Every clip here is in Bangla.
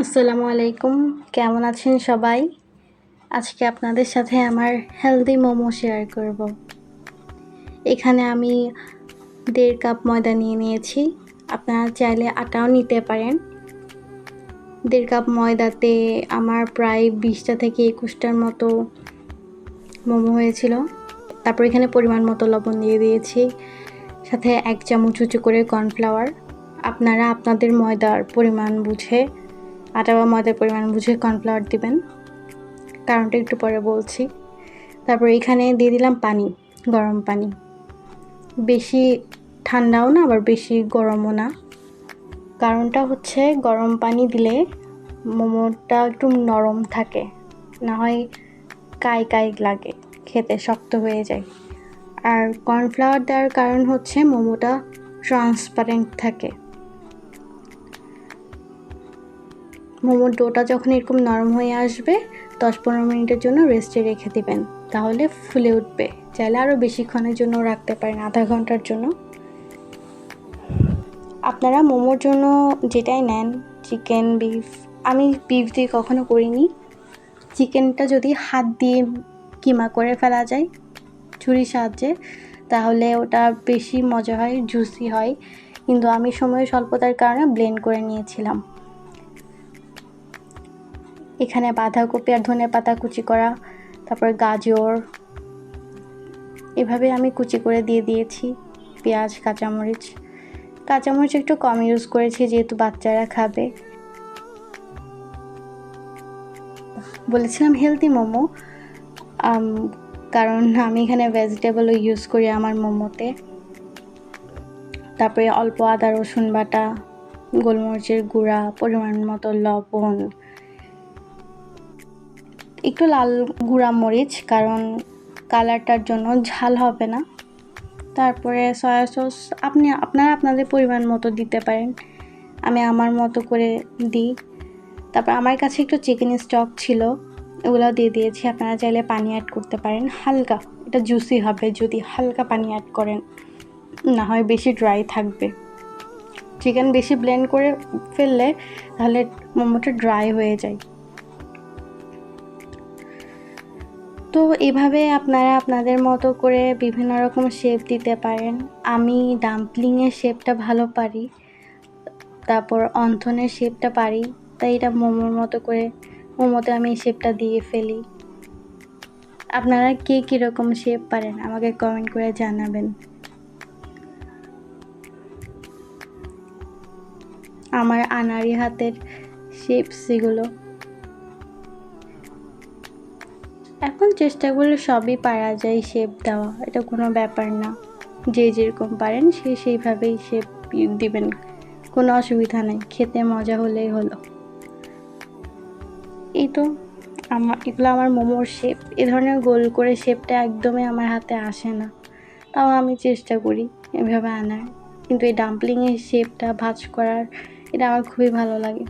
আসসালামু আলাইকুম, কেমন আছেন সবাই? আজকে আপনাদের সাথে আমার হেলদি মোমো শেয়ার করব। এখানে আমি 1.5 কাপ ময়দা নিয়ে নিয়েছি। আপনারা চাইলে আটাও নিতে পারেন। 1.5 কাপ ময়দাতে আমার প্রায় 20টা থেকে 21টার মতো মোমো হয়েছিল। তারপর এখানে পরিমাণ মতো লবণ দিয়ে দিয়েছি, সাথে 1 চামচ উঁচু করে কর্নফ্লাওয়ার। আপনারা আপনাদের ময়দার পরিমাণ বুঝে, আটা বা ময়দার পরিমাণ বুঝে কর্নফ্লাওয়ার দিবেন, কারণটা একটু পরে বলছি। তারপর এখানে দিয়ে দিলাম পানি, গরম পানি। বেশি ঠান্ডাও না আবার বেশি গরমও না। কারণটা হচ্ছে গরম পানি দিলে মোমোটা একটু নরম থাকে, না হয় কাই লাগে, খেতে শক্ত হয়ে যায়। আর কর্নফ্লাওয়ার দেওয়ার কারণ হচ্ছে মোমোটা ট্রান্সপারেন্ট থাকে। মোমোর ডোটা যখন এরকম নরম হয়ে আসবে 10-15 মিনিটের জন্য রেস্টে রেখে দিবেন, তাহলে ফুলে উঠবে। চাইলে আরও বেশিক্ষণের জন্য রাখতে পারেন, আধা ঘন্টার জন্য। আপনারা মোমোর জন্য যেটাই নেন, চিকেন, বিফ, আমি বিফ দিয়ে কখনো করিনি। চিকেনটা যদি হাত দিয়ে কিমা করে ফেলা যায় ছুরির সাহায্যে, তাহলে ওটা বেশি মজা হয়, জুসি হয়। কিন্তু আমি সময় স্বল্পতার কারণে ব্লেন্ড করে নিয়েছিলাম। এখানে বাঁধাকপি আর ধনেপাতা কুচি করা, তারপর গাজর, এভাবে আমি কুচি করে দিয়ে দিয়েছি। পেঁয়াজ, কাঁচামরিচ একটু কম ইউজ করেছি যেহেতু বাচ্চারা খাবে। বলেছিলাম হেলদি মোমো, কারণ আমি এখানে ভেজিটেবলও ইউজ করি আমার মোমোতে। তারপরে অল্প আদা রসুন বাটা, গোলমরিচের গুঁড়া, পরিমাণ মতো লবণ, একটু লাল গুঁড়া মরিচ, কারণ কালারটার জন্য, ঝাল হবে না। তারপরে সয়া সস আপনারা আপনাদের পরিমাণ মতো দিতে পারেন, আমি আমার মতো করে দিই। তারপর আমার কাছে একটু চিকেন স্টক ছিল, ওগুলো দিয়ে দিয়েছি। আপনারা চাইলে পানি অ্যাড করতে পারেন হালকা, এটা জুসি হবে যদি হালকা পানি অ্যাড করেন, না হয় বেশি ড্রাই থাকবে। চিকেন বেশি ব্লেন্ড করে ফেললে তাহলে মোমোটা ড্রাই হয়ে যায়। তো এভাবে আপনারা আপনাদের মতো করে বিভিন্ন রকম শেপ দিতে পারেন। আমি ডাম্পলিংয়ের শেপটা ভালো পারি, তারপর অন্থনের শেপটা পারি, তাই এটা মোমোর মতো করে মোমোতে আমি এই শেপটা দিয়ে ফেলি। আপনারা কে কীরকম শেপ পারেন আমাকে কমেন্ট করে জানাবেন। আমার আনাড়ি হাতের শেপস এগুলো। এখন চেষ্টা করলে সবই পারা যায় শেপ দেওয়া, এটা কোনো ব্যাপার না। যে যেরকম পারেন সেইভাবেই শেপ দিবেন, কোনো অসুবিধা নেই, খেতে মজা হলেই হলো। এই তো এগুলো আমার মোমোর শেপ। এ ধরনের গোল করে শেপটা একদমই আমার হাতে আসে না, তাও আমি চেষ্টা করি এভাবে আনার। কিন্তু এই ডাম্পলিংয়ের শেপটা ভাঁজ করার, এটা আমার খুবই ভালো লাগে।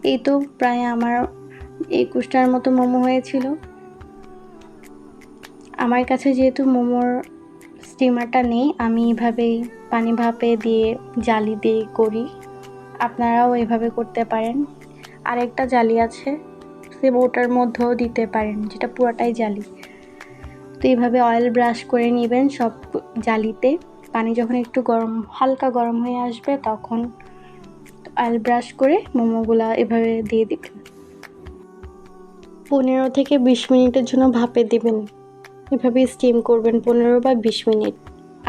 এই তো প্রায় আমার 21টার মতো মোমো হয়েছিল। আমার কাছে যেহেতু মোমোর স্টিমারটা নেই, আমি এভাবেই পানি ভাপে দিয়ে জালি দিয়ে করি। আপনারাও এভাবে করতে পারেন। আরেকটা জালি আছে, সেম ওটার মধ্যেও দিতে পারেন, যেটা পুরোটাই জালি। তো এইভাবে অয়েল ব্রাশ করে নেবেন সব জালিতে। পানি যখন একটু হালকা গরম হয়ে আসবে, তখন অয়েল ব্রাশ করে মোমোগুলা এভাবে দিয়ে দিবেন। 15 থেকে 20 মিনিটের জন্য ভাপে দিবেন। এভাবে স্টিম করবেন 15 বা 20 মিনিট।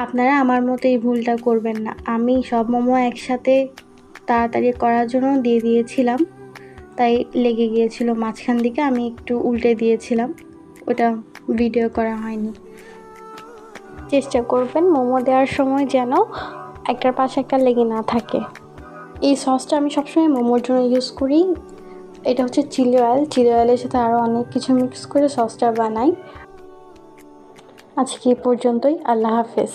আপনারা আমার মতো এই ভুলটা করবেন না। আমি সব মোমো একসাথে তাড়াতাড়ি করার জন্য দিয়ে দিয়েছিলাম, তাই লেগে গিয়েছিল মাঝখান দিকে, আমি একটু উল্টে দিয়েছিলাম, ওটা ভিডিও করা হয়নি। চেষ্টা করবেন মোমো দেওয়ার সময় যেন একটার পাশে একটা লেগে না থাকে। এই সসটা আমি সবসময় মোমোর জন্য ইউজ করি। এটা হচ্ছে চিলি অয়েলের সাথে আরও অনেক কিছু মিক্স করে সসটা বানাই। আজকে এই পর্যন্তই, আল্লাহ হাফেজ।